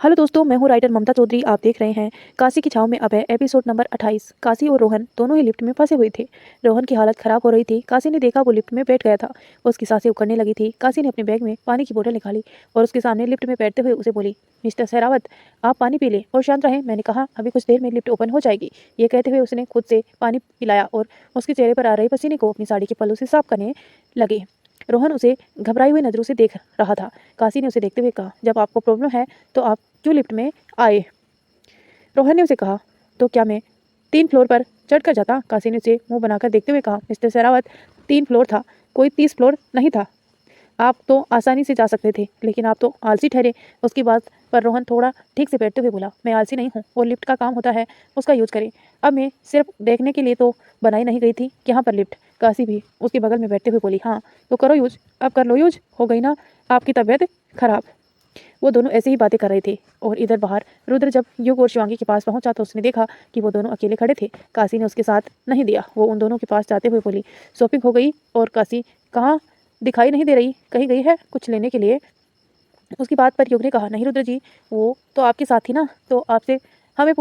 Hello दोस्तों, मैं हूँ राइटर ममता चौधरी। आप देख रहे हैं काशी की छाव में अब है एपिसोड नंबर 28। काशी और रोहन दोनों ही लिफ्ट में फंसे हुए थे। रोहन की हालत खराब हो रही थी। काशी ने देखा वो लिफ्ट में बैठ गया था। उसकी सांसें उखड़ने लगी थी। काशी ने अपने बैग में पानी की बोतल निकाली और उसके सामने लिफ्ट में बैठते हुए उसे बोली, मिस्टर सहरावत, आप पानी पी लें और शांत रहें। मैंने कहा अभी कुछ देर में लिफ्ट ओपन हो जाएगी। ये कहते हुए उसने खुद से पानी पिलाया और उसके चेहरे पर आ रहे पसीने को अपनी साड़ी के पल्लू से साफ करने लगे। रोहन उसे घबराई हुई नजरों से देख रहा था। काशी ने उसे देखते हुए कहा, जब आपको प्रॉब्लम है तो आप क्यों लिफ्ट में आए? रोहन ने उसे कहा, तो क्या मैं 3 फ्लोर पर चढ़कर जाता? काशी ने उसे मुंह बनाकर देखते हुए कहा, मिस्टर शेरावत, 3 फ्लोर था, कोई 30 फ्लोर नहीं था। आप तो आसानी से जा सकते थे, लेकिन आप तो आलसी ठहरे। उसकी बात पर रोहन थोड़ा ठीक से बैठते हुए बोला, मैं आलसी नहीं हूँ और लिफ्ट का काम होता है उसका यूज करें। अब मैं सिर्फ देखने के लिए तो बनाई नहीं गई थी यहाँ पर लिफ्ट। काशी भी उसके बगल में बैठते हुए बोली, हाँ तो करो यूज, अब कर लो यूज, हो गई ना आपकी तबीयत खराब। वो दोनों ऐसे ही बातें कर रहे थे और इधर बाहर रुद्र जब युग और शिवांगी के पास पहुंचा तो उसने देखा कि वो दोनों अकेले खड़े थे। काशी ने उसके साथ नहीं दिया। वो उन दोनों के पास जाते हुए बोली, शॉपिंग हो गई? और काशी, कहाँ दिखाई नहीं दे रही, कहीं गई है कुछ लेने के लिए? उसकी बात पर युग ने कहा, नहीं रुद्र जी, वो तो आपके साथ थी ना, तो आपसे हमें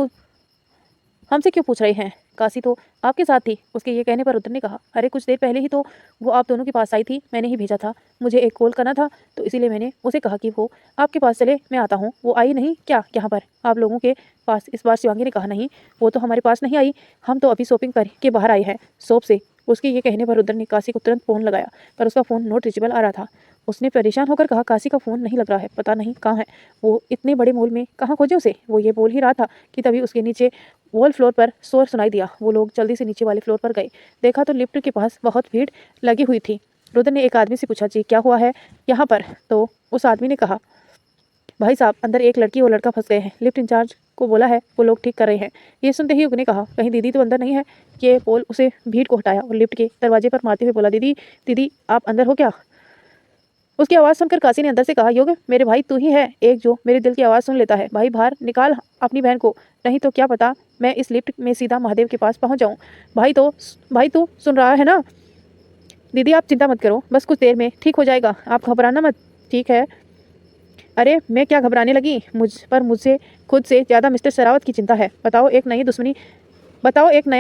हमसे क्यों पूछ रहे हैं? काशी तो आपके साथ थी। उसके ये कहने पर रुद्र ने कहा, अरे कुछ देर पहले ही तो वो आप दोनों के पास आई थी, मैंने ही भेजा था। मुझे एक कॉल करना था तो इसीलिए मैंने उसे कहा कि वो आपके पास चले, मैं आता हूँ। वो आई नहीं क्या यहाँ पर आप लोगों के पास? इस बार शिवांगी ने कहा, नहीं वो तो हमारे पास नहीं आई, हम तो अभी शॉपिंग करके बाहर आए हैं शॉप से। उसके ये कहने पर रुद्र ने काशी को तुरंत फ़ोन लगाया, पर उसका फ़ोन नॉट रीचेबल आ रहा था। उसने परेशान होकर कहा, काशी का फ़ोन नहीं लग रहा है, पता नहीं कहाँ है वो, इतने बड़े मॉल में कहाँ खोजे उसे? वो ये बोल ही रहा था कि तभी उसके नीचे वॉल फ्लोर पर शोर सुनाई दिया। वो लोग जल्दी से नीचे वाले फ्लोर पर गए। देखा तो लिफ्ट के पास बहुत भीड़ लगी हुई थी। रुद्र ने एक आदमी से पूछा, जी क्या हुआ है यहाँ पर? तो उस आदमी ने कहा, भाई साहब, अंदर एक लड़की और लड़का फंस गए हैं, लिफ्ट इंचार्ज को बोला है, वो लोग ठीक कर रहे हैं। ये सुनते ही युग ने कहा, कहीं दीदी तो अंदर नहीं है? ये बोल उसे भीड़ को हटाया और लिफ्ट के दरवाजे पर मारते हुए बोला, दीदी दीदी आप अंदर हो क्या? उसकी आवाज़ सुनकर काशी ने अंदर से कहा, युग मेरे भाई तू ही है एक जो मेरे दिल की आवाज़ सुन लेता है। भाई बाहर निकाल अपनी बहन को, नहीं तो क्या पता मैं इस लिफ्ट में सीधा महादेव के पास पहुंच जाऊं। भाई तू सुन रहा है ना? दीदी आप चिंता मत करो, बस कुछ देर में ठीक हो जाएगा, आप घबराना मत, ठीक है? अरे मैं क्या घबराने लगी, मुझसे खुद से ज़्यादा मिस्टर शरावत की चिंता है। बताओ एक नया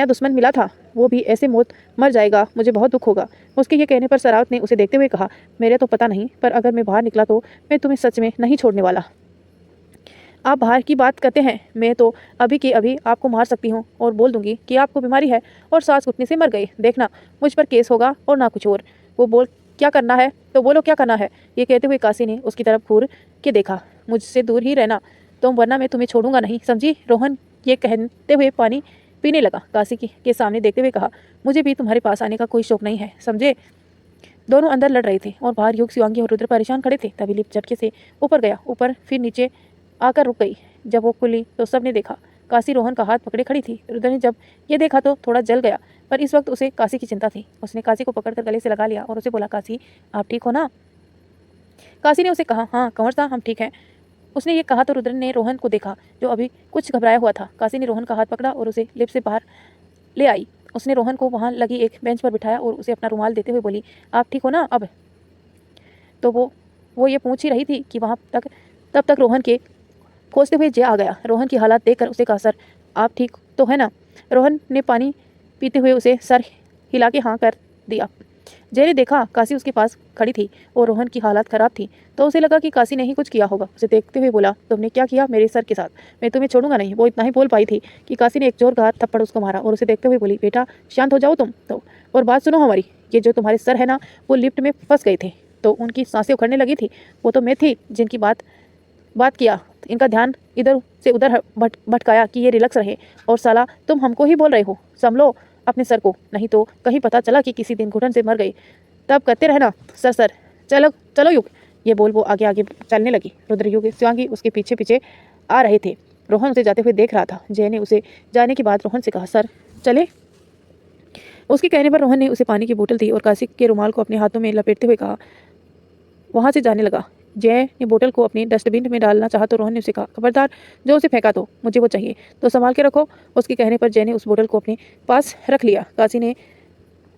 दुश्मन मिला था, वो भी ऐसे मौत मर जाएगा, मुझे बहुत दुख होगा। उसके ये कहने पर शरावत ने उसे देखते हुए कहा, मेरे तो पता नहीं, पर अगर मैं बाहर निकला तो मैं तुम्हें सच में नहीं छोड़ने वाला। आप बाहर की बात करते हैं, मैं तो अभी के अभी आपको मार सकती हूँ और बोल दूंगी कि आपको बीमारी है और सांस घुटने से मर गए। देखना मुझ पर केस होगा और ना कुछ और। वो बोल, क्या करना है तो बोलो, क्या करना है? ये कहते हुए काशी ने उसकी तरफ घूर के देखा, मुझसे दूर ही रहना तुम, वरना मैं तुम्हें छोड़ूंगा नहीं, समझी? रोहन ये कहते हुए पानी पीने लगा। काशी के सामने देखते हुए कहा, मुझे भी तुम्हारे पास आने का कोई शौक नहीं है, समझे? दोनों अंदर लड़ रहे थे और बाहर युग, शिवांगी और रुद्र परेशान खड़े थे। तभी लिफ्ट झटके से ऊपर गया, ऊपर फिर नीचे आकर रुक गई। जब वो खुली तो सबने देखा काशी रोहन का हाथ पकड़े खड़ी थी। रुद्र ने जब ये देखा तो थोड़ा जल गया, पर इस वक्त उसे काशी की चिंता थी। उसने काशी को पकड़कर गले से लगा लिया और उसे बोला, काशी आप ठीक हो ना? काशी ने उसे कहा, हाँ कंवर साहब हम ठीक हैं। उसने ये कहा तो रुद्र ने रोहन को देखा जो अभी कुछ घबराया हुआ था। काशी ने रोहन का हाथ पकड़ा और उसे लिफ्ट से बाहर ले आई। उसने रोहन को वहाँ लगी एक बेंच पर बिठाया और उसे अपना रुमाल देते हुए बोली, आप ठीक हो ना अब? तो वो ये पूछ ही रही थी कि तब तक रोहन के खोजते हुए जय आ गया। रोहन की हालत देखकर उसे कहा, सर आप ठीक तो है ना? रोहन ने पानी पीते हुए उसे सर हिला के हाँ कर दिया। जय ने देखा काशी उसके पास खड़ी थी और रोहन की हालत खराब थी, तो उसे लगा कि काशी ने ही कुछ किया होगा। उसे देखते हुए बोला, तुमने क्या किया मेरे सर के साथ? मैं तुम्हें छोड़ूंगा नहीं। वो इतना ही बोल पाई थी कि काशी ने एक जोरदार थप्पड़ उसको मारा और उसे देखते हुए बोली, बेटा शांत हो जाओ तुम तो, और बात सुनो हमारी। ये जो तुम्हारे सर है ना, वो लिफ्ट में फंस गए थे तो उनकी सांसें उखड़ने लगी थी। वो तो मैं थी जिनकी बात किया, इनका ध्यान इधर से उधर भटकाया कि ये रिलैक्स रहे, और साला तुम हमको ही बोल रहे हो संभलो अपने सर को, नहीं तो कहीं पता चला कि किसी दिन घुटन से मर गई, तब कहते रहना सर सर। चलो चलो युग। ये बोल वो आगे आगे चलने लगी। रुद्र, युग, शिवांगी उसके पीछे पीछे आ रहे थे। रोहन उसे जाते हुए देख रहा था। जय ने उसे जाने के बाद रोहन से कहा, सर चले? उसके कहने पर रोहन ने उसे पानी की बोतल दी और काशी के रुमाल को अपने हाथों में लपेटते हुए कहा, वहाँ से जाने लगा। जय ने बोतल को अपनी डस्टबिन में डालना चाहा तो रोहन ने उसे कहा, खबरदार जो उसे फेंका तो मुझे वो चाहिए, तो संभाल के रखो। उसके कहने पर जय ने उस बोतल को अपने पास रख लिया। काशी ने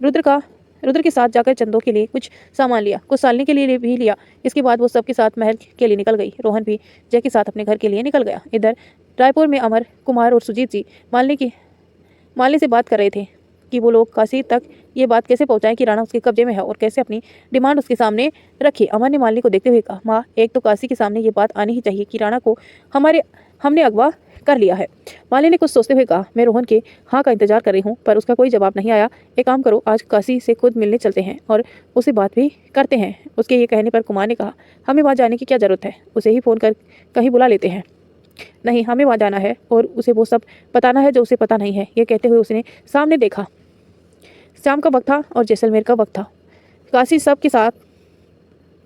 रुद्र का रुद्र के साथ जाकर चंदो के लिए कुछ सामान लिया, कुछ सालने के लिए भी लिया। इसके बाद वो सबके साथ महल के लिए निकल गई। रोहन भी जय के साथ अपने घर के लिए निकल गया। इधर रायपुर में अमर कुमार और सुजीत जी मालिनी से बात कर रहे थे कि वो लोग काशी तक ये बात कैसे पहुंचाएं कि राणा उसके कब्जे में है और कैसे अपनी डिमांड उसके सामने रखे। अमर ने मालिनी को देखते हुए कहा, माँ, एक तो काशी के सामने ये बात आनी ही चाहिए कि राणा को हमने अगवा कर लिया है। मालिनी ने कुछ सोचते हुए कहा, मैं रोहन के हाँ का इंतजार कर रही हूँ, पर उसका कोई जवाब नहीं आया। एक काम करो, आज काशी से खुद मिलने चलते हैं और उससे बात भी करते हैं। उसके ये कहने पर कुमार ने कहा, हमें वहाँ जाने की क्या जरूरत है, उसे ही फ़ोन कर कहीं बुला लेते हैं। नहीं, हमें वहाँ जाना है और उसे वो सब बताना है जो उसे पता नहीं है। ये कहते हुए उसने सामने देखा। शाम का वक्त था और जैसलमेर का वक्त था। काशी सब के साथ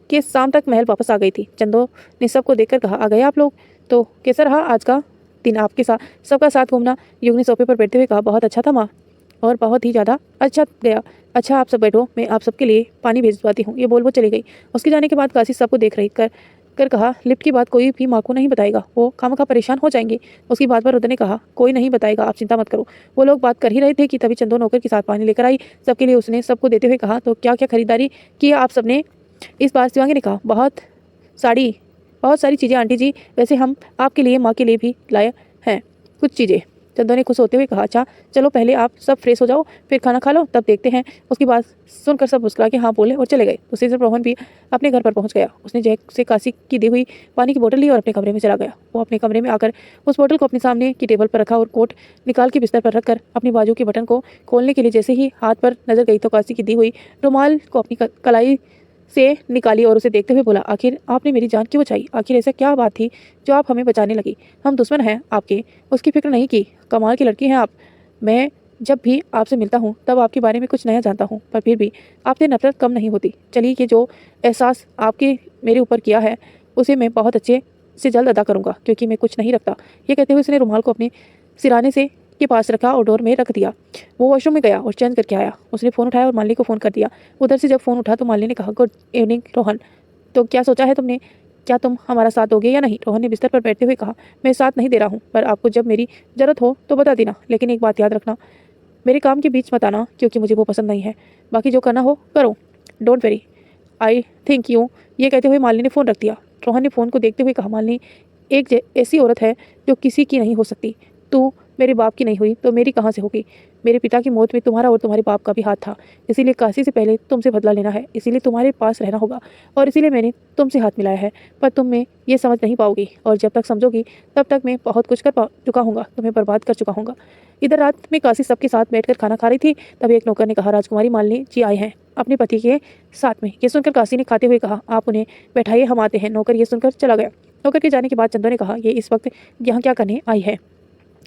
के शाम तक महल वापस आ गई थी। चंदो ने सबको देखकर कहा, आ गए आप लोग, तो कैसा रहा आज का दिन आपके साथ सबका साथ घूमना। युग ने सोफे पर बैठते हुए कहा, बहुत अच्छा था माँ, और बहुत ही ज़्यादा अच्छा गया। अच्छा, आप सब बैठो, मैं आप सबके लिए पानी भेजवाती हूँ। ये बोल वो चली गई। उसके जाने के बाद काशी सबको देख रही कर कहा, लिफ्ट की बात कोई भी माँ को नहीं बताएगा, वो खामखा परेशान हो जाएंगे। उसकी बात पर रुद्र ने कहा, कोई नहीं बताएगा, आप चिंता मत करो। वो लोग बात कर ही रहे थे कि तभी चंदो नौकर के साथ पानी लेकर आई। सबके लिए उसने सबको देते हुए कहा, तो क्या क्या खरीदारी की आप सबने इस बार। शिवांगी ने कहा, बहुत सारी चीज़ें आंटी जी, वैसे हम आपके लिए माँ के लिए भी लाए हैं कुछ चीज़ें। चंदो ने खुश होते हुए कहा, अच्छा चलो पहले आप सब फ्रेश हो जाओ, फिर खाना खा लो, तब देखते हैं। उसकी बात सुनकर सब मुस्कुरा के हाँ बोले और चले गए। उसी से रोहन भी अपने घर पर पहुंच गया। उसने जय से काशी की दी हुई पानी की बोतल ली और अपने कमरे में चला गया। वो अपने कमरे में आकर उस बोतल को अपने सामने की टेबल पर रखा और कोट निकाल के बिस्तर पर रखकर अपनी बाजू के बटन को खोलने के लिए जैसे ही हाथ पर नजर गई तो काशी की दी हुई रुमाल को अपनी कलाई से निकाली और उसे देखते हुए बोला, आखिर आपने मेरी जान क्यों बचाई? आखिर ऐसा क्या बात थी जो आप हमें बचाने लगी? हम दुश्मन हैं आपके, उसकी फिक्र नहीं की। कमाल की लड़की हैं आप। मैं जब भी आपसे मिलता हूँ तब आपके बारे में कुछ नया जानता हूँ, पर फिर भी आपसे नफरत कम नहीं होती। चलिए, ये जो एहसास आपके मेरे ऊपर किया है उसे मैं बहुत अच्छे से जल्द अदा करूँगा, क्योंकि मैं कुछ नहीं रखता। ये कहते हुए उसने रुमाल को अपने सिराने से के पास रखा और डोर में रख दिया। वो वॉशरूम में गया और चेंज करके आया। उसने फ़ोन उठाया और मालिनी को फ़ोन कर दिया। उधर से जब फ़ोन उठा तो मालिनी ने कहा, गुड इवनिंग रोहन, तो क्या सोचा है तुमने? क्या तुम हमारा साथ दोगे या नहीं? रोहन ने बिस्तर पर बैठते हुए कहा, मैं साथ नहीं दे रहा हूँ, पर आपको जब मेरी ज़रूरत हो तो बता देना, लेकिन एक बात याद रखना, मेरे काम के बीच मत आना, क्योंकि मुझे वो पसंद नहीं है। बाकी जो करना हो करो, don't very, I think you. ये कहते हुए मालिनी ने फ़ोन रख दिया। रोहन ने फ़ोन को देखते हुए कहा, मालिनी एक ऐसी औरत है जो किसी की नहीं हो सकती। तू मेरे बाप की नहीं हुई तो मेरी कहाँ से होगी? मेरे पिता की मौत में तुम्हारा और तुम्हारे बाप का भी हाथ था, इसीलिए काशी से पहले तुमसे बदला लेना है, इसीलिए तुम्हारे पास रहना होगा और इसीलिए मैंने तुमसे हाथ मिलाया है। पर तुम में ये समझ नहीं पाओगी और जब तक समझोगी तब तक मैं बहुत कुछ कर चुका हूँगा, तुम्हें बर्बाद कर चुका हूँगा। इधर रात में काशी सबके साथ बैठकर खाना खा रही थी, तभी एक नौकर ने कहा, राजकुमारी मालिनी जी आए हैं अपने पति के साथ में। ये सुनकर काशी ने खाते हुए कहा, आप उन्हें बैठाइए, हम आते हैं। नौकर ये सुनकर चला गया। नौकर के जाने के बाद चंदो ने कहा, ये इस वक्त यहाँ क्या करने आई है?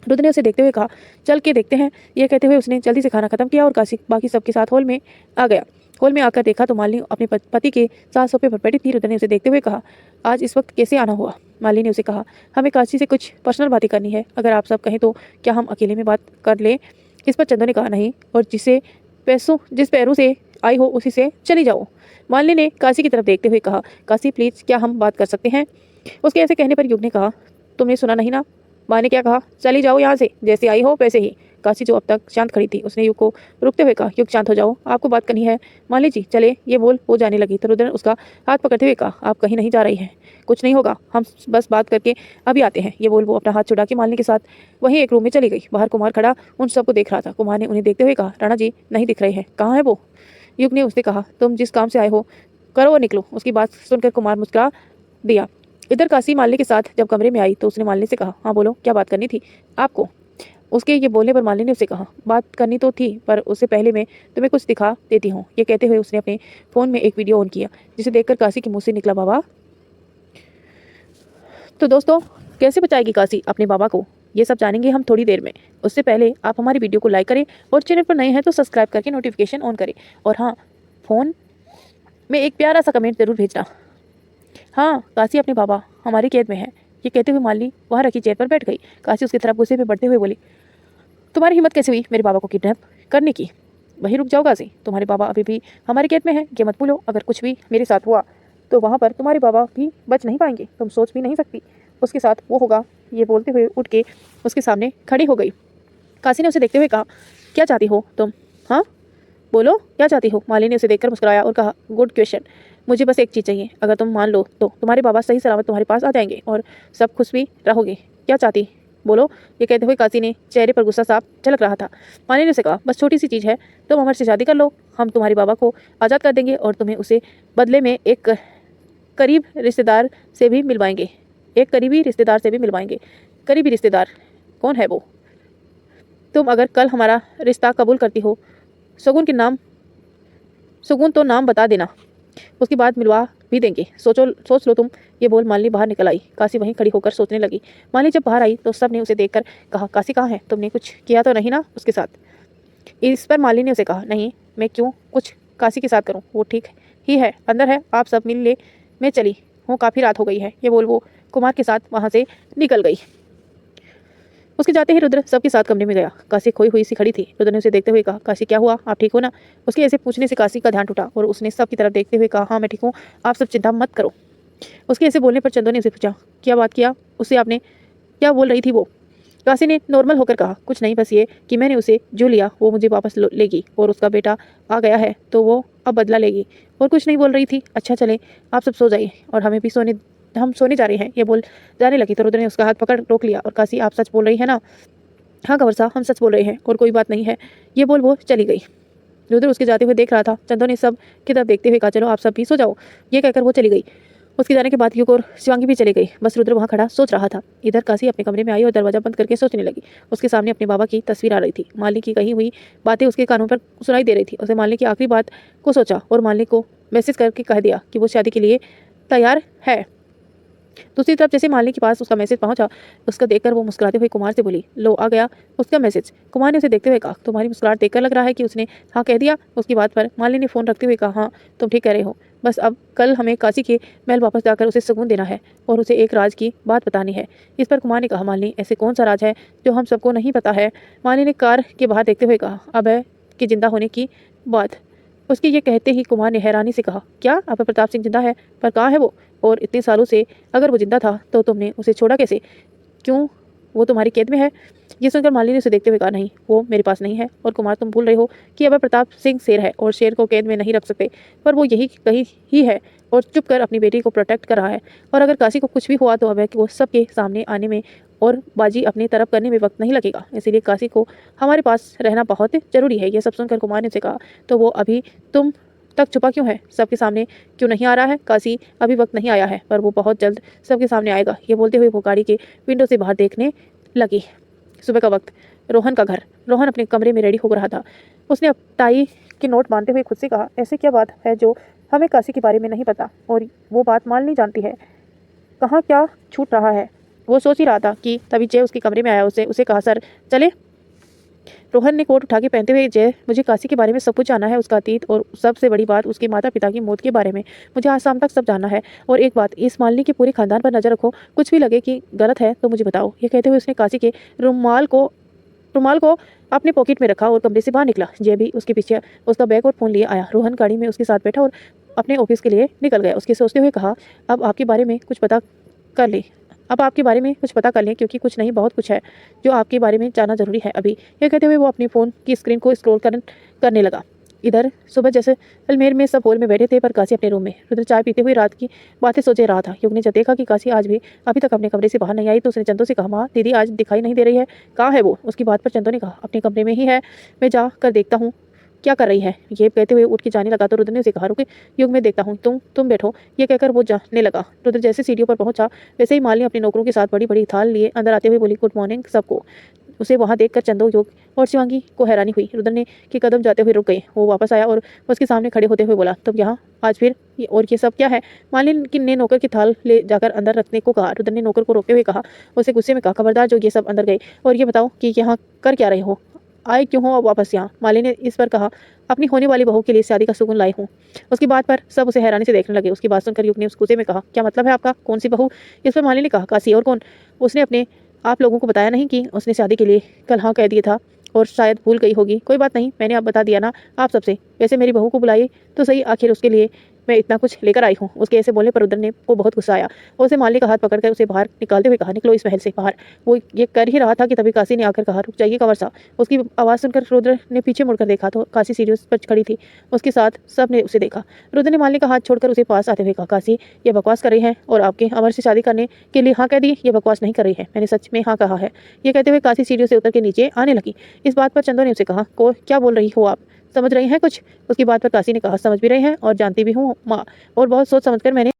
रुद्र ने उसे देखते हुए कहा, चल के देखते हैं। यह कहते हुए उसने जल्दी से खाना खत्म किया और काशी बाकी सबके साथ हॉल में आ गया। हॉल में आकर देखा तो मालिनी अपने पति के साथ सोफे पर बैठी थी। रुद्र ने उसे देखते हुए कहा, आज इस वक्त कैसे आना हुआ? मालिनी ने उसे कहा, हमें काशी से कुछ पर्सनल बातें करनी है, अगर आप सब कहें तो क्या हम अकेले में बात कर लें? इस पर चंदो ने कहा, नहीं, और जिस पैरों से आई हो उसी से चली जाओ। मालिनी ने काशी की तरफ देखते हुए कहा, काशी प्लीज, क्या हम बात कर सकते हैं? उसके ऐसे कहने पर युग ने कहा, तुमने सुना नहीं ना, माँ ने क्या कहा? चली जाओ यहाँ से, जैसे आई हो वैसे ही। काशी जो अब तक शांत खड़ी थी उसने युग को रुकते हुए कहा, युग शांत हो जाओ, आपको बात करनी है। मालिनी जी चले, ये बोल वो जाने लगी तो रुद्र ने उसका हाथ पकड़ते हुए कहा, आप कहीं नहीं जा रही हैं, कुछ नहीं होगा, हम बस बात करके अभी आते हैं। ये बोल वो अपना हाथ छुड़ा के मालिनी के साथ वहीं एक रूम में चली गई। बाहर कुमार खड़ा उन सबको देख रहा था। कुमार ने उन्हें देखते हुए कहा, राणा जी नहीं दिख रहे हैं, कहाँ है वो? युग ने उससे कहा, तुम जिस काम से आए हो करो और निकलो। उसकी बात सुनकर कुमार मुस्कुरा दिया। इधर काशी मालिनी के साथ जब कमरे में आई तो उसने मालिनी से कहा, हाँ बोलो, क्या बात करनी थी आपको? उसके ये बोलने पर मालिनी ने उससे कहा, बात करनी तो थी, पर उससे पहले मैं तुम्हें कुछ दिखा देती हूँ। ये कहते हुए उसने अपने फ़ोन में एक वीडियो ऑन किया, जिसे देखकर काशी के मुंह से निकला, बाबा। तो दोस्तों, कैसे बचाएगी काशी अपने बाबा को, ये सब जानेंगे हम थोड़ी देर में। उससे पहले आप हमारी वीडियो को लाइक करें और चैनल पर नए हैं तो सब्सक्राइब करके नोटिफिकेशन ऑन करें। और हाँ, फ़ोन में एक प्यारा सा कमेंट जरूर भेजना। हाँ, काशी अपने बाबा हमारी कैद में है। ये कहते हुए मालिनी वहाँ रखी चेयर पर बैठ गई। काशी उसकी तरफ गुस्से में बढ़ते हुए बोली, तुम्हारी हिम्मत कैसे हुई मेरे बाबा को किडनैप करने की? वहीं रुक जाओ काशी, तुम्हारे बाबा अभी भी हमारी कैद में है, ये मत भूलो। अगर कुछ भी मेरे साथ हुआ तो वहाँ पर तुम्हारे बाबा भी बच नहीं पाएंगे, तुम सोच भी नहीं सकती उसके साथ वो होगा। ये बोलते हुए उठ के उसके सामने खड़ी हो गई। काशी ने उसे देखते हुए कहा, क्या चाहती हो तुम? हाँ, बोलो क्या चाहती हो? माली ने उसे देखकर मुस्कुराया और कहा, गुड क्वेश्चन। मुझे बस एक चीज़ चाहिए, अगर तुम मान लो तो तुम्हारे बाबा सही सलामत तुम्हारे पास आ जाएंगे और सब खुश भी रहोगे। क्या चाहती बोलो? ये कहते हुए काशी ने चेहरे पर गुस्सा साफ झलक रहा था। माली ने उसे कहा, बस छोटी सी चीज़ है, तुम अमर से शादी कर लो, हम तुम्हारे बाबा को आज़ाद कर देंगे और तुम्हें उसे बदले में एक करीब रिश्तेदार से भी मिलवाएंगे। एक करीबी रिश्तेदार से भी मिलवाएंगे। करीबी रिश्तेदार कौन है वो? तुम अगर कल हमारा रिश्ता कबूल करती हो, शगुन के नाम, शगुन तो नाम बता देना, उसके बाद मिलवा भी देंगे। सोच लो तुम। ये बोल मालिनी बाहर निकल आई। काशी वहीं खड़ी होकर सोचने लगी। मालिनी जब बाहर आई तो सब ने उसे देखकर कहा, काशी कहाँ है? तुमने कुछ किया तो नहीं ना उसके साथ? इस पर मालिनी ने उसे कहा, नहीं, मैं क्यों कुछ काशी के साथ करूँ, वो ठीक ही है, अंदर है, आप सब मिल ले, मैं चली हूँ, काफ़ी रात हो गई है। ये बोल वो कुमार के साथ वहाँ से निकल गई। उसके जाते ही रुद्र सबके साथ कमरे में गया। काशी खोई हुई सी खड़ी थी। रुद्र ने उसे देखते हुए कहा, काशी क्या हुआ, आप ठीक हो ना? उसके ऐसे पूछने से काशी का ध्यान टूटा और उसने सबकी तरफ देखते हुए कहा, हाँ मैं ठीक हूँ, आप सब चिंता मत करो। उसके ऐसे बोलने पर चंदो ने उसे पूछा, क्या बात किया उससे आपने, क्या बोल रही थी वो? काशी ने नॉर्मल होकर कहा, कुछ नहीं, बस ये कि मैंने उसे जो लिया वो मुझे वापस लेगी और उसका बेटा आ गया है तो वो अब बदला लेगी, और कुछ नहीं बोल रही थी। अच्छा चले, आप सब सो जाइए और हम सोने जा रहे हैं। ये बोल जाने लगी तो रुद्र ने उसका हाथ पकड़ रोक लिया और काशी, आप सच बोल रही है ना? हाँ कंवर साहब, हम सच बोल रहे हैं और कोई बात नहीं है। ये बोल वो चली गई। रुद्र उसके जाते हुए देख रहा था। चंदो ने सब की तरफ देखते हुए कहा, चलो आप सब भी सो जाओ। ये कहकर वो चली गई। उसके जाने के बाद युग और शिवांगी भी चले गई। बस रुद्र वहाँ खड़ा सोच रहा था। इधर काशी अपने कमरे में आई और दरवाजा बंद करके सोचने लगी। उसके सामने अपने बाबा की तस्वीर आ रही थी। मालिनी की कही हुई बातें उसके कानों पर सुनाई दे रही थी। उसे मालिनी की आखिरी बात को सोचा और मालिनी को मैसेज करके कह दिया कि वो शादी के लिए तैयार है। दूसरी तरफ जैसे मालिनी के पास उसका मैसेज पहुंचा, उसका देखकर वो मुस्कुराते हुए कुमार से बोली, लो आ गया उसका मैसेज। कुमार ने उसे देखते हुए कहा, तुम्हारी मुस्कुराहट देखकर लग रहा है कि उसने हाँ कह दिया। उसकी बात पर मालिनी ने फ़ोन रखते हुए कहा, हाँ तुम ठीक कह रहे हो, बस अब कल हमें काशी के महल वापस जाकर उसे सुकून देना है और उसे एक राज की बात बतानी है। इस पर कुमार ने कहा, मालिनी ऐसे कौन सा राज है जो हम सबको नहीं पता है? मालिनी ने कार के बाहर देखते हुए कहा, अभय के जिंदा होने की बात। उसके ये कहते ही कुमार ने हैरानी से कहा, क्या अभय प्रताप सिंह जिंदा है? पर कहाँ है वो? और इतने सालों से अगर वो जिंदा था तो तुमने उसे छोड़ा कैसे? क्यों वो तुम्हारी कैद में है? ये सुनकर मालिनी ने उसे देखते हुए कहा, नहीं वो मेरे पास नहीं है। और कुमार तुम भूल रहे हो कि अभय प्रताप सिंह शेर है और शेर को कैद में नहीं रख सकते, पर वो यही कहीं ही है और चुप कर अपनी बेटी को प्रोटेक्ट कर रहा है। और अगर काशी को कुछ भी हुआ तो अभय को सबके सामने आने में और बाजी अपनी तरफ करने में वक्त नहीं लगेगा। इसीलिए काशी को हमारे पास रहना बहुत जरूरी है। यह सब सुनकर कुमार ने उसे कहा, तो वो अभी तुम तक छुपा क्यों है? सबके सामने क्यों नहीं आ रहा है? काशी अभी वक्त नहीं आया है, पर वो बहुत जल्द सबके सामने आएगा। ये बोलते हुए वो गाड़ी के विंडो से बाहर देखने लगी। सुबह का वक्त, रोहन का घर। रोहन अपने कमरे में रेडी हो रहा था। उसने अब टाई के नोट बांधते हुए खुद से कहा, ऐसे क्या बात है जो हमें काशी के बारे में नहीं पता और वो बात मालनी जानती है? कहाँ क्या छूट रहा है? वो सोच ही रहा था कि तभी जय उसके कमरे में आया। उसे कहा, सर चले? रोहन ने कोट उठा के पहनते हुए, जय मुझे काशी के बारे में सब कुछ जानना है, उसका अतीत और सबसे बड़ी बात उसके माता पिता की मौत के बारे में। मुझे आज शाम तक सब जानना है। और एक बात, इस मालिनी के पूरे खानदान पर नजर रखो, कुछ भी लगे कि गलत है तो मुझे बताओ। ये कहते हुए उसने काशी के रुमाल को अपने पॉकेट में रखा और कमरे से बाहर निकला। जय भी उसके पीछे उसका बैग और फोन लिए आया। रोहन गाड़ी में उसके साथ बैठा और अपने ऑफिस के लिए निकल गया। उसके सोचते हुए कहा, अब आपके बारे में कुछ पता कर ले, क्योंकि कुछ नहीं बहुत कुछ है जो आपके बारे में जानना जरूरी है अभी। यह कहते हुए वो अपनी फ़ोन की स्क्रीन को स्क्रॉल करने लगा। इधर सुबह जैसे अजमेर में सब हॉल में बैठे थे, पर काशी अपने रूम में। रुद्र चाय पीते हुए रात की बातें सोचे रहा था। युग ने जब देखा कि काशी आज भी अभी तक अपने कमरे से बाहर नहीं आई तो उसने चंदो से कहा, माँ दीदी आज दिखाई नहीं दे रही है, कहाँ है वो? उसकी बात पर चंदो ने कहा, अपने कमरे में ही है, मैं जा कर देखता हूँ क्या कर रही है। ये कहते हुए उठ के जाने लगा तो रुद्र ने उसे कहा, रुके युग में देखता हूँ, तुम बैठो। ये कहकर वो जाने लगा। रुद्र जैसे सीढ़ियों पर पहुंचा वैसे ही मालिनी अपने नौकरों के साथ बड़ी बड़ी थाल लिए अंदर आते हुए बोली, गुड मॉर्निंग सबको। उसे वहां देखकर चंदो, योग और शिवांगी को हैरानी हुई। रुद्र ने के कदम जाते हुए रुक गए। वो वापस आया और उसके सामने खड़े होते हुए बोला, तुम यहाँ आज फिर और ये सब क्या है? मालिनी ने नौकर की थाल ले जाकर अंदर रखने को कहा। रुद्र ने नौकर को रोकते हुए कहा, उसे गुस्से में कहा, खबरदार जो ये सब अंदर गए और ये बताओ कि यहाँ कर क्या रहे हो, आए क्यों हो अब वापस यहाँ? मालिनी ने इस पर कहा, अपनी होने वाली बहू के लिए शादी का सुकून लाई हूँ। उसकी बात पर सब उसे हैरानी से देखने लगे। उसकी बात सुनकर युग ने उस गुस्से में कहा, क्या मतलब है आपका? कौन सी बहू? इस पर मालिनी ने कहा, काशी और कौन? उसने अपने आप लोगों को बताया नहीं कि उसने शादी के लिए कल हाँ कह दिया था और शायद भूल गई होगी। कोई बात नहीं, मैंने अब बता दिया ना आप सबसे। वैसे मेरी बहू को बुलाई तो सही, आखिर उसके लिए मैं इतना कुछ लेकर आई हूँ। उसके ऐसे बोलने पर रुद्र ने को बहुत गुस्सा आया और उसे मालिनी का हाथ पकड़कर उसे बाहर निकालते हुए कहा, निकलो इस महल से बाहर। वो ये कर ही रहा था कि तभी काशी ने आकर कहा, रुक जाइए कंवर साहब। उसकी आवाज़ सुनकर रुद्र ने पीछे मुड़कर देखा तो काशी सीढ़ियों पर खड़ी थी। उसके साथ सब ने उसे देखा। रुद्र ने मालिनी का हाथ छोड़कर उसे पास आते हुए कहा, काशी ये बकवास कर रही है और आपके अमर से शादी करने के लिए हाँ कह दी। ये बकवास नहीं कर रही है, मैंने सच में हाँ कहा है। ये कहते हुए काशी सीढ़ियों से उतर के नीचे आने लगी। इस बात पर चंदो ने उसे कहा, को क्या बोल रही हो आप, समझ रही हैं कुछ? उसकी बात पर काशी ने कहा, समझ भी रहे हैं और जानती भी हूँ माँ, और बहुत सोच समझकर मैंने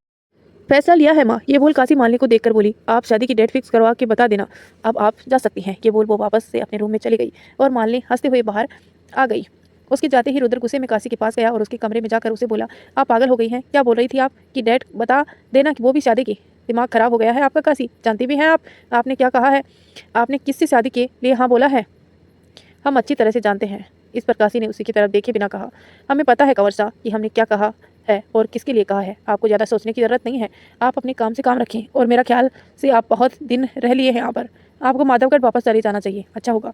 फैसला लिया है माँ। ये बोल काशी मालिनी को देखकर बोली, आप शादी की डेट फिक्स करवा के बता देना, अब आप जा सकती हैं। ये बोल वो वापस से अपने रूम में चली गई और मालिनी हंसते हुए बाहर आ गई। उसके जाते ही रुद्र गुस्से में काशी के पास गया और उसके कमरे में जाकर उसे बोला, आप पागल हो गई हैं, क्या बोल रही थी आप कि डेट बता देना, कि वो भी शादी की? दिमाग खराब हो गया है आपका काशी, जानती भी हैं आप आपने क्या कहा है? आपने किससे शादी के लिए हाँ बोला है? हम अच्छी तरह से जानते हैं। इस पर काशी ने उसी की तरफ देखे बिना कहा, हमें पता है कंवर साहब कि हमने क्या कहा है और किसके लिए कहा है। आपको ज़्यादा सोचने की ज़रूरत नहीं है, आप अपने काम से काम रखें और मेरा ख्याल से आप बहुत दिन रह लिए हैं यहाँ पर, आपको माधवगढ़ वापस चले जाना चाहिए, अच्छा होगा।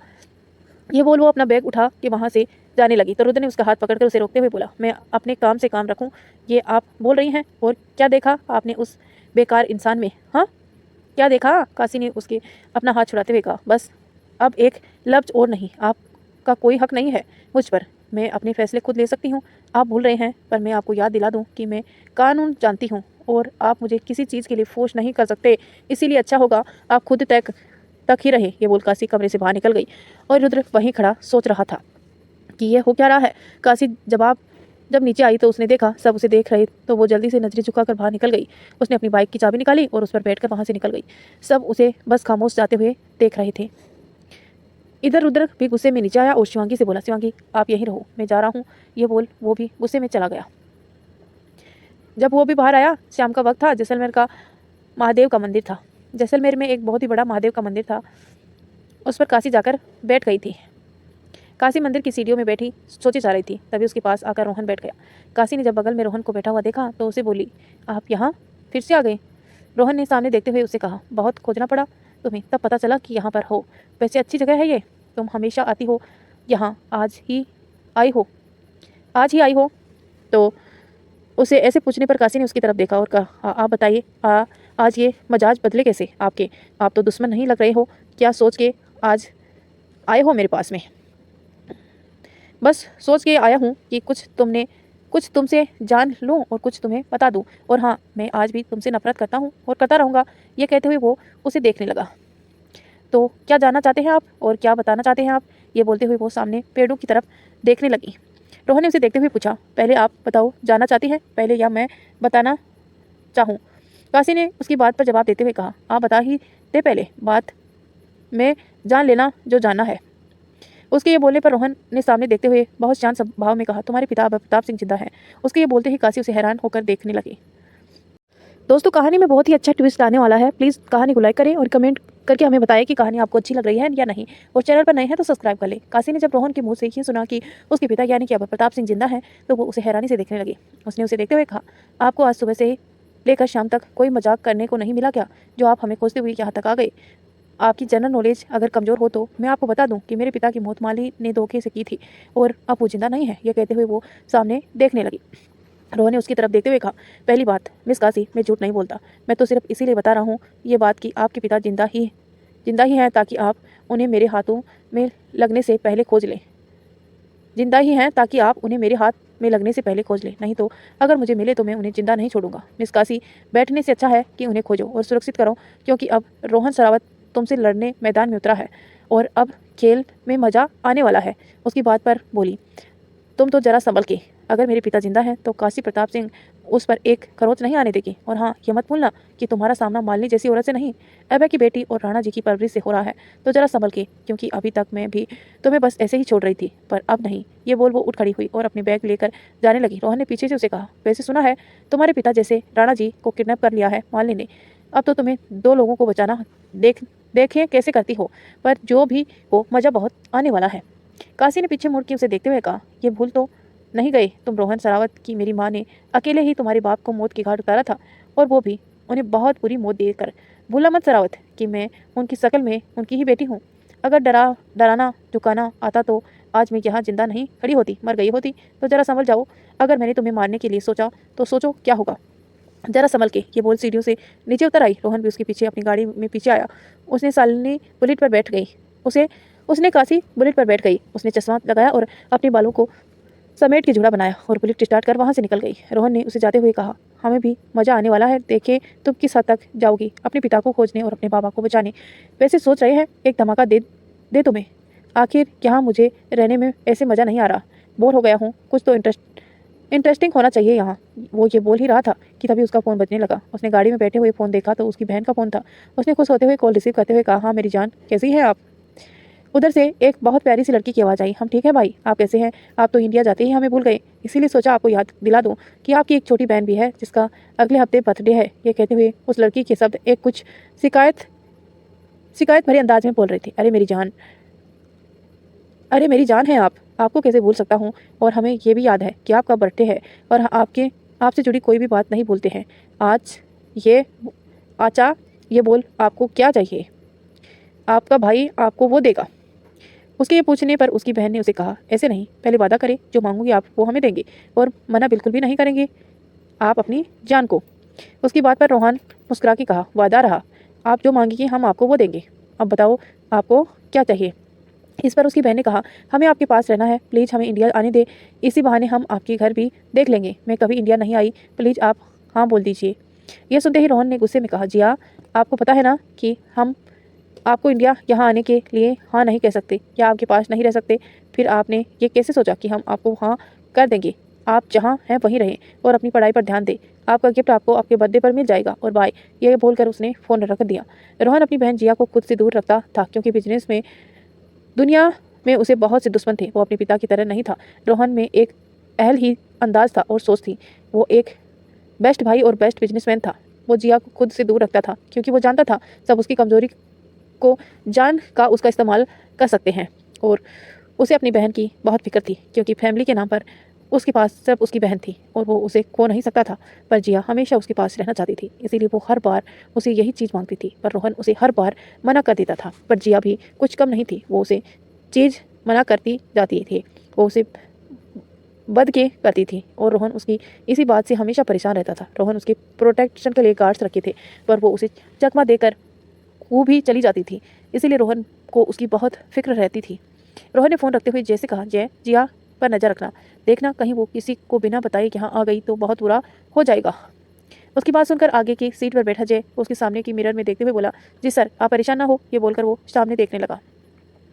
ये बोल वो अपना बैग उठा के वहाँ से जाने लगी तो रुद्र ने उसका हाथ पकड़कर उसे रोकते हुए बोला, मैं अपने काम से काम रखूँ ये आप बोल रही हैं? और क्या देखा आपने उस बेकार इंसान में? हाँ क्या देखा? काशी ने उसके अपना हाथ छुड़ाते हुए कहा, बस अब एक लफ्ज़ और नहीं, आपका कोई हक नहीं है मुझ पर, मैं अपने फैसले खुद ले सकती हूँ। आप भूल रहे हैं, पर मैं आपको याद दिला दूँ कि मैं कानून जानती हूँ और आप मुझे किसी चीज़ के लिए फोर्स नहीं कर सकते, इसीलिए अच्छा होगा आप खुद तक ही रहे। ये बोल काशी कमरे से बाहर निकल गई और रुद्र वहीं खड़ा सोच रहा था कि ये हो क्या रहा है। काशी जब नीचे आई तो उसने देखा सब उसे देख रहे तो वो जल्दी से नजरें झुकाकर बाहर निकल गई। उसने अपनी बाइक की चाबी निकाली और उस पर बैठकर वहाँ से निकल गई। सब उसे बस खामोश जाते हुए देख रहे थे। इधर रुद्र भी गुस्से में नीचे आया और शिवांगी से बोला, शिवांगी आप यहीं रहो, मैं जा रहा हूँ। ये बोल वो भी गुस्से में चला गया। जब वो भी बाहर आया, शाम का वक्त था, जैसलमेर का महादेव का मंदिर था। जैसलमेर में एक बहुत ही बड़ा महादेव का मंदिर था, उस पर काशी जाकर बैठ गई थी। काशी मंदिर की सीढ़ियों में बैठी सोची जा रही थी, तभी उसके पास आकर रोहन बैठ गया। काशी ने जब बगल में रोहन को बैठा हुआ देखा तो उसे बोली, आप यहाँ फिर से आ गए? रोहन ने सामने देखते हुए उससे कहा, बहुत खोजना पड़ा तुम्हें, तब पता चला कि यहाँ पर हो। वैसे अच्छी जगह है ये, तुम हमेशा आती हो यहाँ, आज ही आई हो? तो उसे ऐसे पूछने पर काशी ने उसकी तरफ देखा और कहा, आप बताइए आज ये मजाज बदले कैसे आपके? आप तो दुश्मन नहीं लग रहे हो, क्या सोच के आज आए हो मेरे पास में? बस सोच के आया हूँ कि कुछ तुमसे जान लूँ और कुछ तुम्हें बता दूँ, और हाँ मैं आज भी तुमसे नफरत करता हूँ और करता रहूँगा। ये कहते हुए वो उसे देखने लगा। तो क्या जानना चाहते हैं आप और क्या बताना चाहते हैं आप? ये बोलते हुए वो सामने पेड़ों की तरफ देखने लगी। रोहन ने उसे देखते हुए पूछा, पहले आप बताओ, जानना चाहती हैं पहले या मैं बताना चाहूँ? काशी ने उसकी बात पर जवाब देते हुए कहा, आप बता ही दे पहले, बात में जान लेना जो जानना है। उसके ये बोलने पर रोहन ने सामने देखते हुए बहुत शांत भाव में कहा, तुम्हारे पिता प्रताप सिंह जिंदा है। उसके ये बोलते ही काशी उसे हैरान होकर देखने लगी। दोस्तों कहानी में बहुत ही अच्छा ट्विस्ट आने वाला है। प्लीज़ कहानी को लाइक करें और कमेंट करके हमें बताएं कि कहानी आपको अच्छी लग रही है या नहीं, और चैनल पर नए हैं तो सब्सक्राइब कर लें। काशी ने जब रोहन के मुंह से ये सुना कि उसके पिता यानी कि प्रताप सिंह जिंदा है तो वो उसे हैरानी से देखने लगी। उसने उसे देखते हुए कहा, आपको आज सुबह से लेकर शाम तक कोई मजाक करने को नहीं मिला क्या, जो आप हमें खोजते हुए यहाँ तक आ गए? आपकी जनरल नॉलेज अगर कमज़ोर हो तो मैं आपको बता दूं कि मेरे पिता की मौत माली ने धोखे से की थी और अब वो जिंदा नहीं है। यह कहते हुए वो सामने देखने लगी। रोहन ने उसकी तरफ देखते हुए कहा, पहली बात मिस काशी, मैं झूठ नहीं बोलता, मैं तो सिर्फ इसीलिए बता रहा हूँ ये बात कि आपके पिता जिंदा ही हैं ताकि आप उन्हें मेरे हाथों में लगने से पहले खोज लें। जिंदा ही हैं ताकि आप उन्हें मेरे हाथ में लगने से पहले खोज लें, नहीं तो अगर मुझे मिले तो मैं उन्हें जिंदा नहीं छोड़ूंगा। मिस काशी, बैठने से अच्छा है कि उन्हें खोजो और सुरक्षित करो, क्योंकि अब रोहन सरावत तुमसे लड़ने मैदान में उतरा है और अब खेल में मज़ा आने वाला है। उसकी बात पर बोली, तुम तो जरा संभल के, अगर मेरे पिता जिंदा हैं तो काशी प्रताप सिंह उस पर एक खरोच नहीं आने देगी। और हाँ, ये मत भूलना कि तुम्हारा सामना मालिनी जैसी औरत से नहीं, अभय की बेटी और राणा जी की परवरिश से हो रहा है, तो जरा संभल के, क्योंकि अभी तक मैं भी तुम्हें बस ऐसे ही छोड़ रही थी, पर अब नहीं। ये बोल वो उठ खड़ी हुई और अपने बैग लेकर जाने लगी। रोहन ने पीछे से उसे कहा, वैसे सुना है तुम्हारे पिता जैसे राणा जी को किडनैप कर लिया है मालिनी ने, अब तो तुम्हें 2 लोगों को बचाना देखें कैसे करती हो, पर जो भी हो मज़ा बहुत आने वाला है। काशी ने पीछे मुड़ के उसे देखते हुए कहा, ये भूल तो नहीं गए तुम रोहन सरावत की मेरी माँ ने अकेले ही तुम्हारे बाप को मौत के घाट उतारा था, और वो भी उन्हें बहुत बुरी मौत देकर। भूला मत सरावत कि मैं उनकी शक्ल में उनकी ही बेटी हूँ। अगर डराना झुकाना आता तो आज मैं यहाँ जिंदा नहीं खड़ी होती, मर गई होती। तो जरा संभल जाओ, अगर मैंने तुम्हें मारने के लिए सोचा तो सोचो क्या होगा। जरा संभल के, ये बोल सीढ़ियों से नीचे उतर आई। रोहन भी उसके पीछे अपनी गाड़ी में पीछे आया। उसने शालिनी बुलेट पर बैठ गई। उसने काशी बुलेट पर बैठ गई। उसने चश्मा लगाया और अपने बालों को समेट के जूड़ा बनाया और बुलेट स्टार्ट कर वहाँ से निकल गई। रोहन ने उसे जाते हुए कहा, हमें भी मज़ा आने वाला है, देखे तुम किस हद तक जाओगी अपने पिता को खोजने और अपने बाबा को बचाने। वैसे सोच रहे हैं एक धमाका दे तुम्हें। आखिर यहाँ मुझे रहने में ऐसे मज़ा नहीं आ रहा, बोर हो गया हूँ, कुछ तो इंटरेस्टिंग होना चाहिए यहाँ। वो ये बोल ही रहा था कि तभी उसका फ़ोन बजने लगा। उसने गाड़ी में बैठे हुए फ़ोन देखा तो उसकी बहन का फ़ोन था। उसने खुश होते हुए कॉल रिसीव करते हुए कहा, हाँ मेरी जान, कैसी हैं आप। उधर से एक बहुत प्यारी सी लड़की की आवाज़ आई, हम ठीक है भाई, आप कैसे हैं। आप तो इंडिया जाते ही हमें भूल गए, इसीलिए सोचा आपको याद दिला दूं कि आपकी एक छोटी बहन भी है जिसका अगले हफ्ते बर्थडे है। ये कहते हुए उस लड़की के शब्द एक कुछ शिकायत भरे अंदाज में बोल रही थी। अरे मेरी जान है आप, आपको कैसे भूल सकता हूँ। और हमें ये भी याद है कि आपका बर्थडे है और आपसे जुड़ी कोई भी बात नहीं भूलते हैं। आज ये आचा, ये बोल आपको क्या चाहिए, आपका भाई आपको वो देगा। उसके ये पूछने पर उसकी बहन ने उसे कहा, ऐसे नहीं, पहले वादा करें, जो मांगोगे आप वो हमें देंगे और मना बिल्कुल भी नहीं करेंगे आप अपनी जान को। उसकी बात पर रोहन मुस्कुरा के कहा, वादा रहा, आप जो मांगेंगे हम आपको वो देंगे। अब बताओ आपको क्या चाहिए। इस पर उसकी बहन ने कहा, हमें आपके पास रहना है, प्लीज़ हमें इंडिया आने दे, इसी बहाने हम आपके घर भी देख लेंगे। मैं कभी इंडिया नहीं आई, प्लीज़ आप हाँ बोल दीजिए। यह सुनते ही रोहन ने गुस्से में कहा, जिया आपको पता है ना कि हम आपको इंडिया यहाँ आने के लिए हाँ नहीं कह सकते या आपके पास नहीं रह सकते। फिर आपने ये कैसे सोचा कि हम आपको हाँ कर देंगे। आप जहाँ हैं वहीं रहें और अपनी पढ़ाई पर ध्यान दें। आपका गिफ्ट आपको आपके बर्थडे पर मिल जाएगा और बाय। ये बोलकर उसने फ़ोन रख दिया। रोहन अपनी बहन जिया को खुद से दूर रखता था क्योंकि बिजनेस में दुनिया में उसे बहुत से दुश्मन थे। वो अपने पिता की तरह नहीं था। रोहन में एक अहल ही अंदाज था और सोच थी। वो एक बेस्ट भाई और बेस्ट बिजनेसमैन था। वो जिया को खुद से दूर रखता था क्योंकि वो जानता था सब उसकी कमजोरी को जान का उसका इस्तेमाल कर सकते हैं। और उसे अपनी बहन की बहुत फिक्र थी क्योंकि फैमिली के नाम पर उसके पास सिर्फ उसकी बहन थी और वो उसे खो नहीं सकता था। पर जिया हमेशा उसके पास रहना चाहती थी, इसीलिए वो हर बार उसे यही चीज़ मांगती थी। पर रोहन उसे हर बार मना कर देता था। पर जिया भी कुछ कम नहीं थी, वो उसे चीज़ मना करती जाती थी, वो उसे बद के करती थी और रोहन उसकी इसी बात से हमेशा परेशान रहता था। रोहन उसके प्रोटेक्शन के लिए गार्ड्स रखे थे पर वो उसे चकमा देकर वो भी चली जाती थी, इसीलिए रोहन को उसकी बहुत फिक्र रहती थी। रोहन ने फ़ोन रखते हुए जैसे कहा, जय जिया पर नज़र रखना, देखना कहीं वो किसी को बिना बताए यहाँ आ गई तो बहुत बुरा हो जाएगा। उसकी बात सुनकर आगे की सीट पर बैठा जय उसके सामने की मिरर में देखते हुए बोला, जी सर आप परेशान ना हो। ये बोलकर वो सामने देखने लगा।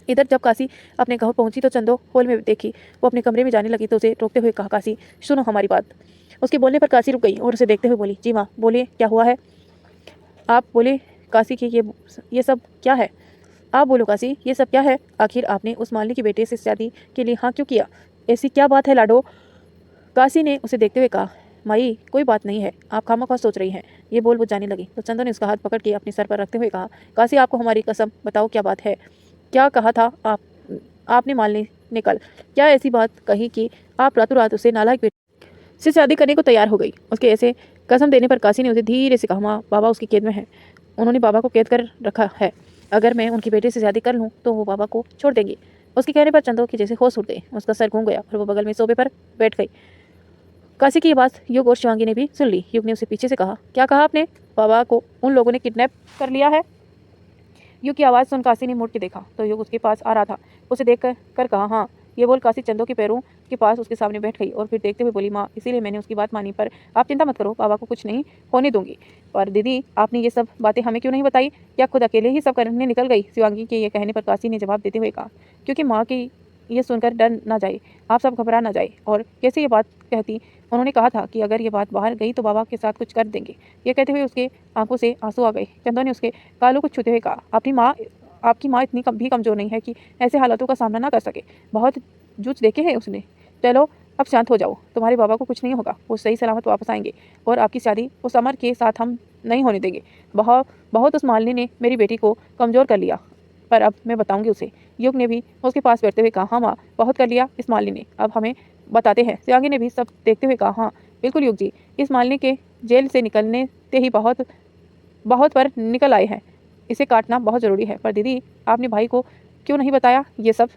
इधर जब काशी अपने घर पहुंची तो चंदो हॉल में देखी। वो अपने कमरे में जाने लगी तो उसे रोकते हुए कहा, काशी सुनो हमारी बात। उसके बोलने पर काशी रुक गई और उसे देखते हुए बोली, जी माँ बोलिए क्या हुआ है। आप बोले काशी की ये सब क्या है। आप बोलो काशी ये सब क्या है। आखिर आपने उस मालिनी के बेटे से शादी के लिए हाँ क्यों किया। ऐसी क्या बात है लाडो। काशी ने उसे देखते हुए कहा, माई कोई बात नहीं है, आप खामखा सोच रही हैं। ये बोल वो जाने लगी तो चंदो ने उसका हाथ पकड़ के अपने सर पर रखते हुए कहा, काशी आपको हमारी कसम बताओ क्या बात है। क्या कहा था आपने मालिनी ने कल। क्या ऐसी बात कही कि आप रातों रात उसे नालायक बेटे से शादी करने को तैयार हो गई। उसके ऐसे कसम देने पर काशी ने उसे धीरे से कहा, माँ बाबा उसकी कैद में है, उन्होंने बाबा को कैद कर रखा है। अगर मैं उनकी बेटे से शादी कर लूँ तो वो बाबा को छोड़ देंगे। उसके कहने पर चंदो की जैसे होश उड़ गए, उसका सर घूम गया और वो बगल में सोफे पर बैठ गई। काशी की ये बात युग और शिवांगी ने भी सुन ली। युग ने उसे पीछे से कहा, क्या कहा आपने। बाबा को उन लोगों ने किडनैप कर लिया है। युग की आवाज़ सुन काशी ने मुड़ के देखा तो युग उसके पास आ रहा था। उसे देख कर कहा, हाँ। ये बोल काशी चंदो के पैरों के पास उसके सामने बैठ गई और फिर देखते हुए बोली, माँ इसीलिए मैंने उसकी बात मानी, पर आप चिंता मत करो, बाबा को कुछ नहीं होने दूंगी। पर दीदी आपने ये सब बातें हमें क्यों नहीं बताई, या खुद अकेले ही सब करने निकल गई। शिवांगी के ये कहने पर काशी ने जवाब देते हुए कहा, क्योंकि माँ की ये सुनकर डर ना जाए, आप सब घबरा ना जाए। और कैसे ये बात कहती, उन्होंने कहा था कि अगर ये बात बाहर गई तो बाबा के साथ कुछ कर देंगे। ये कहते हुए उसके आंखों से आंसू आ गए। चंदो ने उसके कालों को छूते हुए कहा, आपकी माँ इतनी भी कमज़ोर नहीं है कि ऐसे हालातों का सामना ना कर सके। बहुत जूझ देखे हैं उसने। चलो अब शांत हो जाओ, तुम्हारे बाबा को कुछ नहीं होगा, वो सही सलामत वापस आएंगे और आपकी शादी उस अमर के साथ हम नहीं होने देंगे। बहुत उस मालिनी ने मेरी बेटी को कमज़ोर कर लिया, पर अब मैं बताऊंगी उसे। युग ने भी उसके पास बैठते हुए कहा, हाँ माँ बहुत कर लिया इस मालिनी ने, अब हमें बताते हैं। शिवांगी ने भी सब देखते हुए कहा, हाँ बिल्कुल युग जी, इस मालिनी के जेल से निकलने से ही बहुत बहुत पर निकल आए हैं, इसे काटना बहुत ज़रूरी है। पर दीदी आपने भाई को क्यों नहीं बताया ये सब।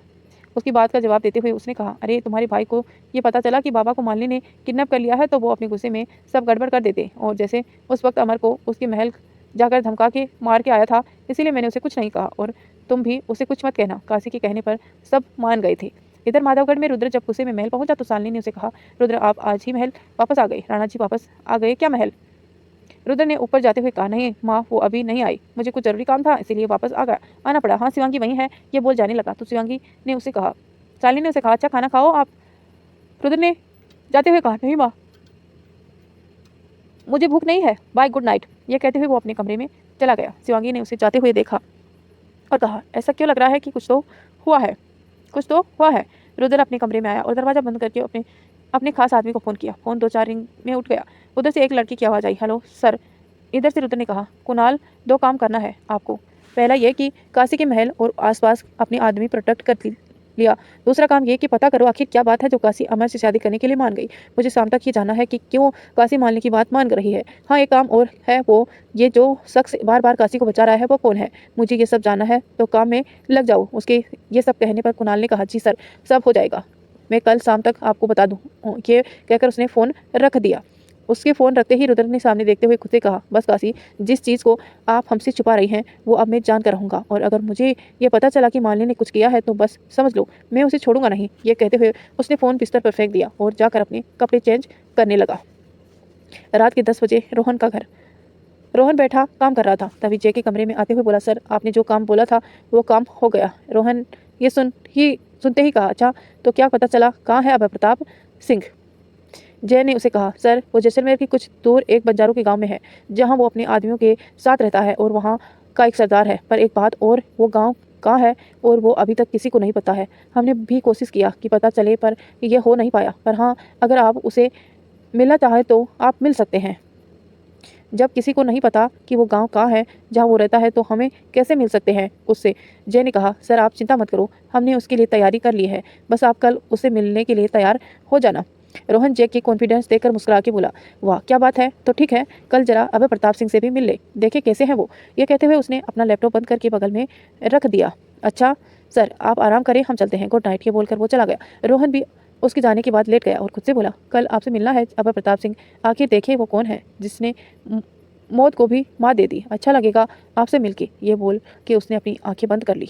उसकी बात का जवाब देते हुए उसने कहा, अरे तुम्हारे भाई को ये पता चला कि बाबा को मालिनी ने किडनैप कर लिया है तो वो अपने गुस्से में सब गड़बड़ कर देते, और जैसे उस वक्त अमर को उसके महल जाकर धमका के मार के आया था, इसीलिए मैंने उसे कुछ नहीं कहा, और तुम भी उसे कुछ मत कहना। काशी के कहने पर सब मान गए थे। इधर माधवगढ़ में रुद्र जब गुस्से में महल पहुंचा तो शालिनी ने उसे कहा, रुद्र आप आज ही महल वापस आ गए? राणा जी वापस आ गए क्या महल? रुद्र ने ऊपर जाते हुए कहा, नहीं माँ, वो अभी नहीं आई, मुझे कुछ जरूरी काम था इसीलिए वापस आना पड़ा। हाँ शिवांगी वहीं है, ये बोल जाने लगा तो शिवांगी ने उसे कहा, शालिनी ने उसे कहा, अच्छा खाना खाओ आप। रुद्र ने जाते हुए कहा, नहीं माँ, मुझे भूख नहीं है, बाय गुड नाइट। यह कहते हुए वो अपने कमरे में चला गया। शिवांगी ने उसे जाते हुए देखा और कहा, ऐसा क्यों लग रहा है कि कुछ तो हुआ है, कुछ तो हुआ है। रुद्र अपने कमरे में आया और दरवाजा बंद करके अपने अपने खास आदमी को फ़ोन किया। फ़ोन 2-4 रिंग में उठ गया। उधर से एक लड़की की आवाज़ आई, हेलो सर। इधर से रुद्र ने कहा, कुणाल 2 काम करना है आपको। पहला ये कि काशी के महल और आसपास अपने आदमी प्रोटेक्ट कर लिया। दूसरा काम ये कि पता करो आखिर क्या बात है जो काशी अमर से शादी करने के लिए मान गई। मुझे शाम तक ये जानना है कि क्यों काशी मानने की बात मान रही है। हाँ एक काम और है, वो ये जो शख्स बार बार काशी को बचा रहा है वो कौन है, मुझे ये सब जानना है, तो काम में लग जाओ। उसके ये सब कहने पर कुणाल ने कहा, जी सर, सब हो जाएगा, मैं कल शाम तक आपको बता दूँ। ये कहकर उसने फ़ोन रख दिया। उसके फ़ोन रखते ही रुद्र ने सामने देखते हुए खुद से कहा, बस काशी, जिस चीज़ को आप हमसे छुपा रही हैं वो अब मैं जान कर रहूँगा, और अगर मुझे ये पता चला कि मालिनी ने कुछ किया है तो बस समझ लो मैं उसे छोड़ूंगा नहीं। ये कहते हुए उसने फ़ोन बिस्तर पर फेंक दिया और जाकर अपने कपड़े चेंज करने लगा। रात के 10 बजे रोहन का घर। रोहन बैठा काम कर रहा था, तभी जय के कमरे में आते हुए बोला, सर आपने जो काम बोला था वो काम हो गया। रोहन ये सुनते ही कहा, अच्छा तो क्या पता चला, कहाँ है अभय प्रताप सिंह? जय ने उसे कहा, सर वो जैसलमेर की कुछ दूर एक बंजारों के गांव में है, जहां वो अपने आदमियों के साथ रहता है और वहां का एक सरदार है। पर एक बात और, वो गांव कहाँ है और वो अभी तक किसी को नहीं पता है। हमने भी कोशिश किया कि पता चले पर यह हो नहीं पाया। पर हाँ, अगर आप उसे मिलना चाहें तो आप मिल सकते हैं। जब किसी को नहीं पता कि वो गांव कहाँ है जहाँ वो रहता है तो हमें कैसे मिल सकते हैं उससे? जय ने कहा, सर आप चिंता मत करो, हमने उसके लिए तैयारी कर ली है, बस आप कल उसे मिलने के लिए तैयार हो जाना। रोहन जय की कॉन्फिडेंस देखकर मुस्कुरा के बोला, वाह क्या बात है, तो ठीक है, कल जरा अभय प्रताप सिंह से भी मिल ले, देखे कैसे हैं वो। ये कहते हुए उसने अपना लैपटॉप बंद करके बगल में रख दिया। अच्छा सर आप आराम करें, हम चलते हैं, गुड नाइट। ये बोलकर वो चला गया। रोहन भी उसके जाने के बाद लेट गया और खुद से बोला, कल आपसे मिलना है अभय प्रताप सिंह, आखिर देखे वो कौन है जिसने मौत को भी मात दे दी। अच्छा लगेगा आपसे मिलके, ये बोल के उसने अपनी आंखें बंद कर ली।